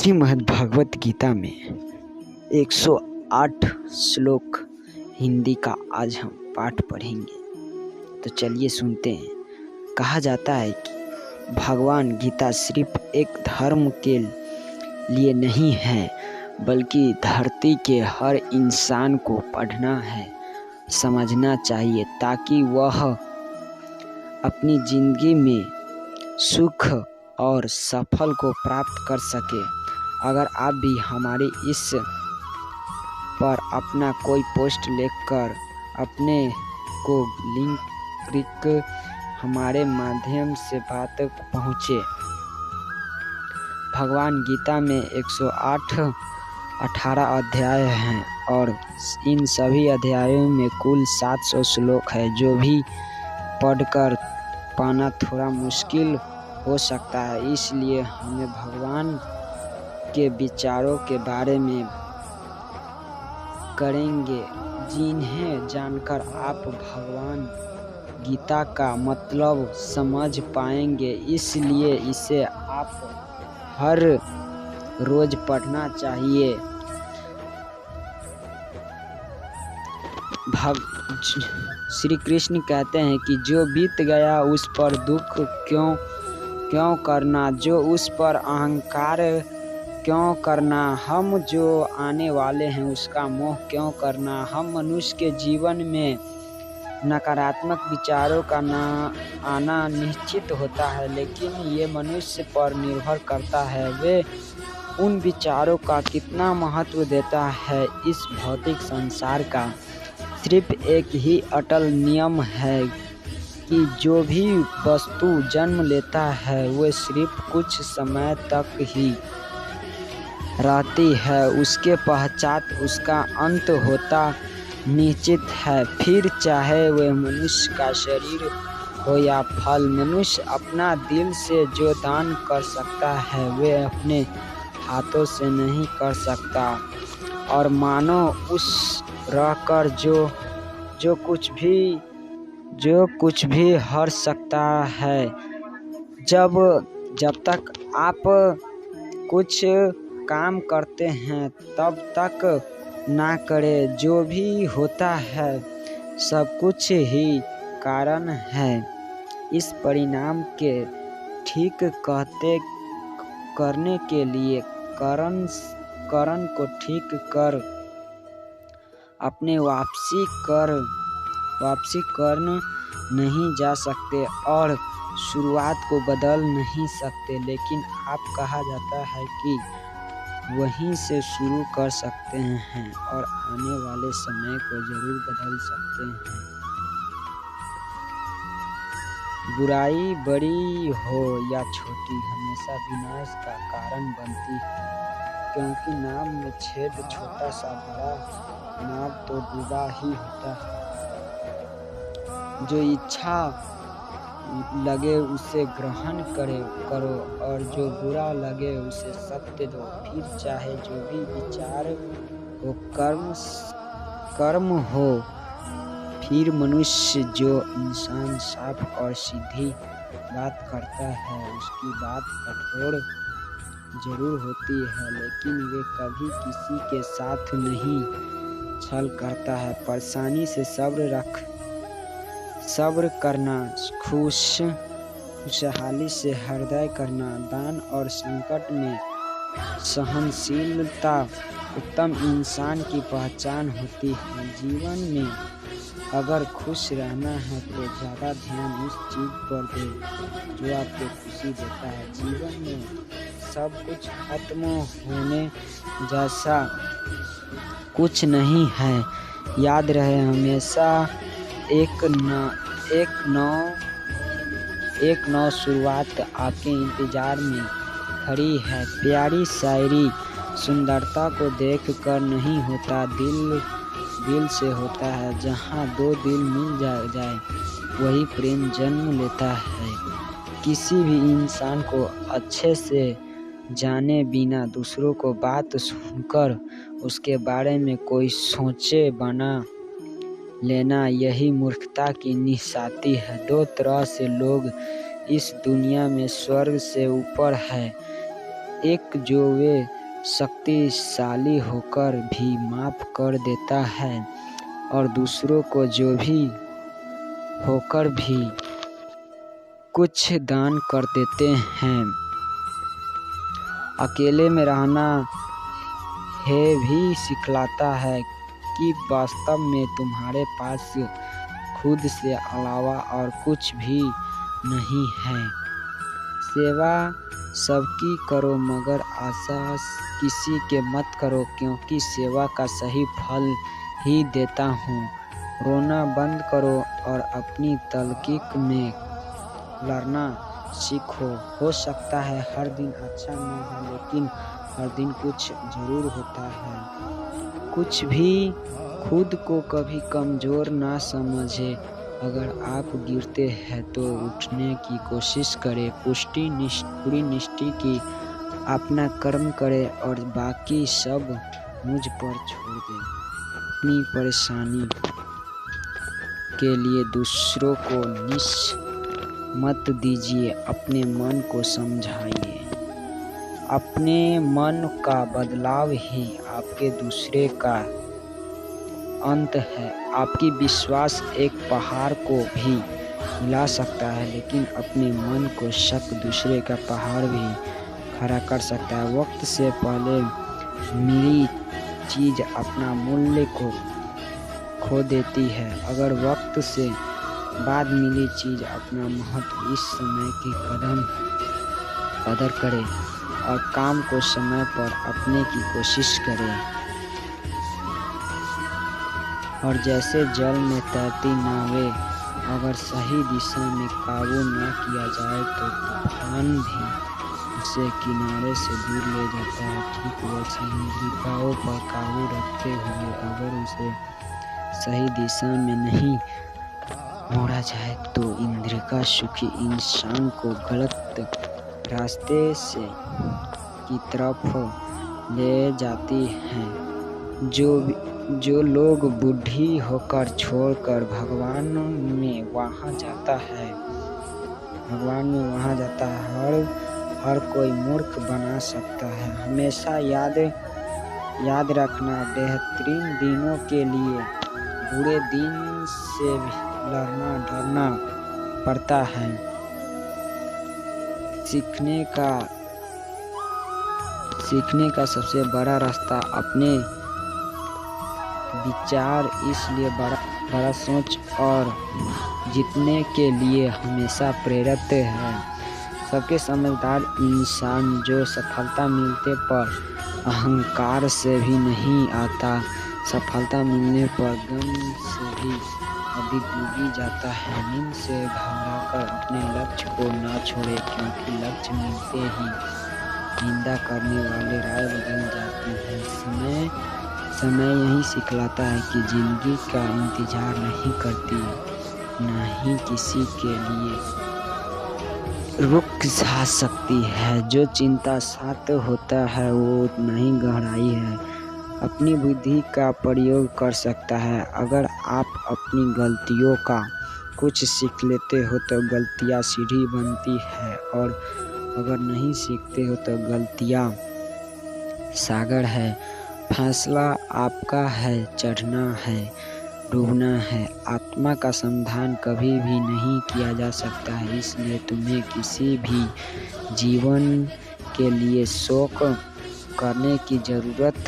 श्रीमद् भगवत गीता में 108 श्लोक हिंदी का आज हम पाठ पढ़ेंगे। तो चलिए सुनते हैं। कहा जाता है कि भगवान गीता सिर्फ एक धर्म के लिए नहीं है, बल्कि धरती के हर इंसान को पढ़ना है, समझना चाहिए, ताकि वह अपनी जिंदगी में सुख और सफल को प्राप्त कर सके। अगर आप भी हमारे इस पर अपना कोई पोस्ट लिखकर अपने को लिंक क्लिक हमारे माध्यम से बात पहुँचे। भगवान गीता में 18 अध्याय हैं और इन सभी अध्यायों में कुल 700 श्लोक है, जो भी पढ़कर पाना थोड़ा मुश्किल हो सकता है। इसलिए हमें भगवान के विचारों के बारे में करेंगे, जिन्हें जानकर आप भगवान गीता का मतलब समझ पाएंगे। इसलिए इसे आप हर रोज पढ़ना चाहिए। श्री कृष्ण कहते हैं कि जो बीत गया उस पर दुख क्यों करना, जो उस पर अहंकार क्यों करना, हम जो आने वाले हैं उसका मोह क्यों करना। हम मनुष्य के जीवन में नकारात्मक विचारों का आना निश्चित होता है, लेकिन ये मनुष्य पर निर्भर करता है वे उन विचारों का कितना महत्व देता है। इस भौतिक संसार का सिर्फ एक ही अटल नियम है कि जो भी वस्तु जन्म लेता है वह सिर्फ कुछ समय तक ही रहती है, उसके पश्चात उसका अंत होता निश्चित है। फिर चाहे वह मनुष्य का शरीर हो या फल, मनुष्य अपना दिल से जो दान कर सकता है वह अपने हाथों से नहीं कर सकता, और मानो उस रहकर जो कुछ भी हर सकता है। जब तक आप कुछ काम करते हैं तब तक ना करें। जो भी होता है सब कुछ ही कारण है। इस परिणाम के ठीक करने के लिए करण को ठीक कर अपने वापसी कर नहीं जा सकते और शुरुआत को बदल नहीं सकते, लेकिन आप कहा जाता है कि वहीं से शुरू कर सकते हैं और आने वाले समय को जरूर बदल सकते हैं। बुराई बड़ी हो या छोटी हमेशा विनाश का कारण बनती है, क्योंकि नाव में छेद छोटा सा बड़ा नाव तो डूबा ही होता है। जो इच्छा लगे उसे ग्रहण करो और जो बुरा लगे उसे सत्य दो। फिर चाहे जो भी विचार हो, कर्म हो। फिर मनुष्य जो इंसान साफ और सीधी बात करता है उसकी बात कठोर जरूर होती है, लेकिन वे कभी किसी के साथ नहीं छल करता है। परेशानी से सब्र करना, खुशहाली से हृदय करना, दान और संकट में सहनशीलता उत्तम इंसान की पहचान होती है। जीवन में अगर खुश रहना है तो ज़्यादा ध्यान उस चीज़ पर दे जो आपको खुशी देता है। जीवन में सब कुछ खत्म होने जैसा कुछ नहीं है। याद रहे हमेशा एक नौ शुरुआत आपके इंतजार में खड़ी है। प्यारी शायरी सुंदरता को देखकर नहीं होता, दिल से होता है। जहाँ दो दिल मिल जाए वही प्रेम जन्म लेता है। किसी भी इंसान को अच्छे से जाने बिना दूसरों को बात सुनकर उसके बारे में कोई सोचे बना लेना, यही मूर्खता की निशानी है। दो तरह से लोग इस दुनिया में स्वर्ग से ऊपर है, एक जो वे शक्तिशाली होकर भी माफ कर देता है और दूसरों को जो भी होकर भी कुछ दान कर देते हैं। अकेले में रहना है भी सिखलाता है कि वास्तव में तुम्हारे पास खुद से अलावा और कुछ भी नहीं है। सेवा सबकी करो मगर आशा किसी के मत करो, क्योंकि सेवा का सही फल ही देता हूँ। रोना बंद करो और अपनी तलकीक में लड़ना सीखो। हो सकता है हर दिन अच्छा न हो, लेकिन हर दिन कुछ जरूर होता है। कुछ भी खुद को कभी कमज़ोर ना समझे। अगर आप गिरते हैं तो उठने की कोशिश करें। पूरी निष्ठा की अपना कर्म करें और बाकी सब मुझ पर छोड़ दें। अपनी परेशानी के लिए दूसरों को मत दीजिए, अपने मन को समझाइए। अपने मन का बदलाव ही आपके दूसरे का अंत है। आपकी विश्वास एक पहाड़ को भी हिला सकता है, लेकिन अपने मन को शक दूसरे का पहाड़ भी खड़ा कर सकता है। वक्त से पहले मिली चीज़ अपना मूल्य को खो देती है। अगर वक्त से बाद मिली चीज़ अपना महत्व, इस समय की कदर करें और काम को समय पर अपने की कोशिश करें। और जैसे जल में तैरती नावें अगर सही दिशा में काबू न किया जाए तो तूफान भी उसे किनारे से दूर ले जाता है। ठीक वैसे ही इंद्रियों पर काबू रखते हुए अगर उसे सही दिशा में नहीं मोड़ा जाए तो इंद्रिया सुखी इंसान को गलत रास्ते की तरफ ले जाती हैं। जो लोग बूढ़ी होकर छोड़कर भगवान में वहाँ जाता है, हर कोई मूर्ख बना सकता है। हमेशा याद रखना, बेहतरीन दिनों के लिए बुरे दिन से डरना पड़ता है। सीखने का सबसे बड़ा रास्ता अपने विचार, इसलिए बड़ा सोच और जीतने के लिए हमेशा प्रेरित है। सबके समझदार इंसान जो सफलता मिलने पर अहंकार से भी नहीं आता, सफलता मिलने पर गम से भी अधिक डूबी जाता है। नींद से घबराकर अपने लक्ष्य को न छोड़े, क्योंकि लक्ष्य मिलते ही निंदा करने वाले राय बदल जाती है। समय यही सिखलाता है कि जिंदगी का इंतजार नहीं करती, न ही किसी के लिए रुक जा सकती है। जो चिंता साथ होता है वो उतना ही गहराई है, अपनी बुद्धि का प्रयोग कर सकता है। अगर आप अपनी गलतियों का कुछ सीख लेते हो तो गलतियाँ सीढ़ी बनती है, और अगर नहीं सीखते हो तो गलतियाँ सागर है। फैसला आपका है, चढ़ना है, डूबना है। आत्मा का समाधान कभी भी नहीं किया जा सकता है, इसलिए तुम्हें किसी भी जीवन के लिए शोक करने की ज़रूरत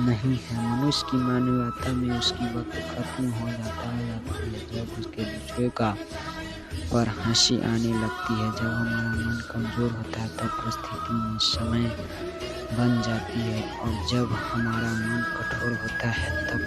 नहीं है। मनुष्य की मानवता में उसकी वक्त खत्म हो जाता है जब उसके दूसरे का पर हंसी आने लगती है। जब हमारा मन कमज़ोर होता है तब परिस्थिति में समय बन जाती है, और जब हमारा मन कठोर होता है तब